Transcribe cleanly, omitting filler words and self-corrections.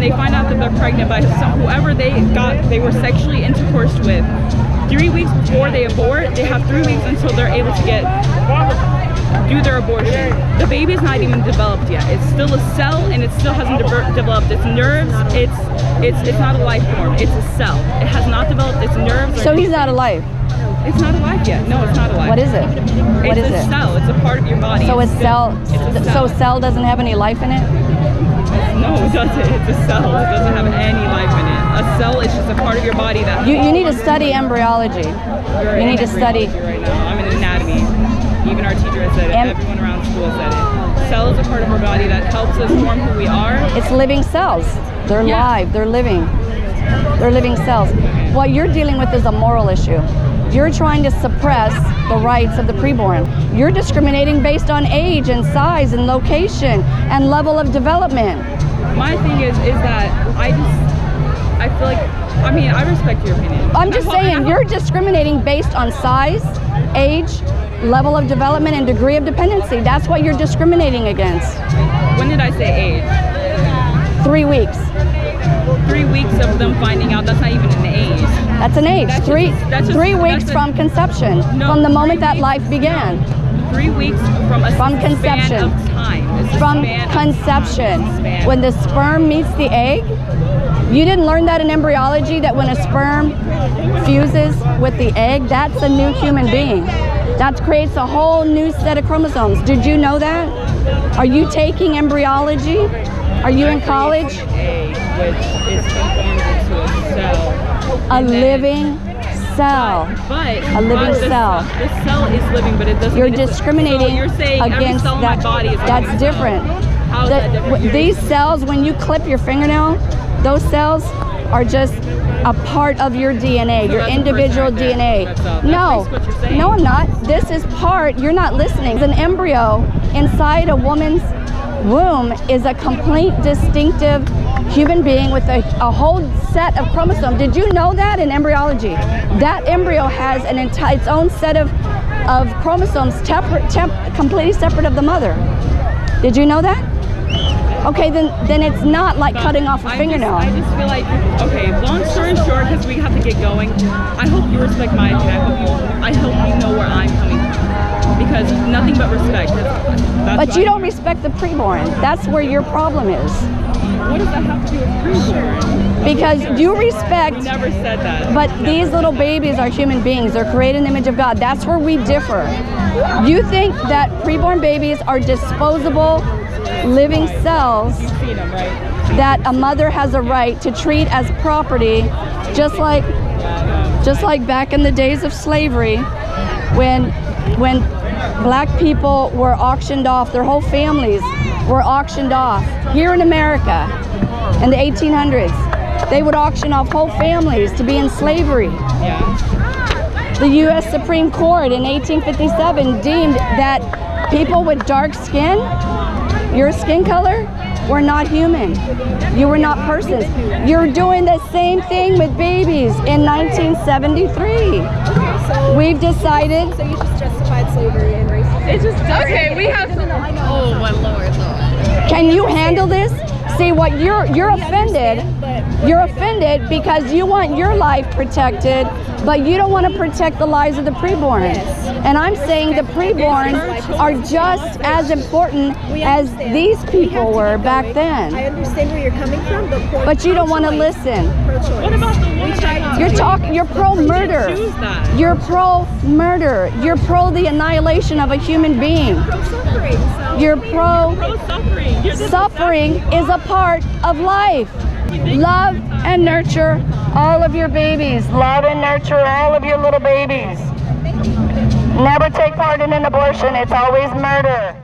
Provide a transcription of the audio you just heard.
they find out that they're pregnant by whoever they were sexually intercoursed with. 3 weeks before they abort, they have 3 weeks until they're able to do their abortion. The baby's not even developed yet. It's still a cell, and it still hasn't developed its nerves. It's not a life form. It's a cell. It has not developed its nerves. So he's not alive. It's not alive yet. No, it's not alive. What is it? What is it? It's a cell. It's a part of your body. So so cell doesn't have any life in it? No, it doesn't. It's a cell. It doesn't have any life in it. A cell is just a part of your body that... You need to study embryology. You need to study... Right now. I'm in anatomy. Even our teacher has said it. Everyone around school said it. Cells are part of our body that helps us form who we are. It's living cells. They're live. They're living. They're living cells. What you're dealing with is a moral issue. You're trying to suppress the rights of the preborn. You're discriminating based on age and size and location and level of development. My thing is that I feel like, I mean, I respect your opinion. I'm just saying, you're discriminating based on size, age, level of development, and degree of dependency. That's what you're discriminating against. When did I say age? 3 weeks. 3 weeks of them finding out, that's not even an age. That's an age. Three weeks from conception, from the moment that life began. 3 weeks from conception of time. From conception. When the sperm meets the egg, you didn't learn that in embryology, that when a sperm fuses with the egg, that's a new human being. That creates a whole new set of chromosomes. Did you know that? Are you taking embryology? Are you in college? Egg, which is transformed into a cell. A living cell. But a living cell. The cell is living, but it doesn't. You're discriminating so you're saying against every cell that. In my body is that's different. How is that different? These cells, when you clip your fingernail, those cells are just a part of your DNA, so your individual DNA. No, no, I'm not. This is part. You're not listening. An embryo inside a woman's womb is a complete distinctive human being with a whole set of chromosomes. Did you know that in embryology? That embryo has its own set of chromosomes completely separate of the mother. Did you know that? Okay, then it's not like cutting off a fingernail. I just feel like, okay, long story short, because we have to get going, I hope you respect my opinion. I hope you know where I'm coming from. Because nothing but respect. But you don't respect the preborn. That's where your problem is. What does that have to do with preborn? Because you respect... We never said that. But these little babies are human beings. They're created in the image of God. That's where we differ. You think that preborn babies are disposable living cells that a mother has a right to treat as property, just like back in the days of slavery, when black people were auctioned off, their whole families were auctioned off. Here in America, in the 1800s, they would auction off whole families to be in slavery. The U.S. Supreme Court in 1857 deemed that people with dark skin, your skin color, were not human. You were not persons. You're doing the same thing with babies in 1973. We've decided... So you just justified slavery and racism? It's just... Okay, we have... Oh, my Lord. Can you handle this? See, what you're offended. You're offended because you want your life protected, but you don't want to protect the lives of the preborn. And I'm saying the preborn are just as important as these people were back then. I understand where you're coming from, but you don't want to listen. What about the woman? You're pro-murder. You're pro-murder. You're pro the annihilation of a human being. You're pro-suffering. Suffering is a part of life. Love and nurture all of your babies. Love and nurture all of your little babies. Never take part in an abortion. It's always murder.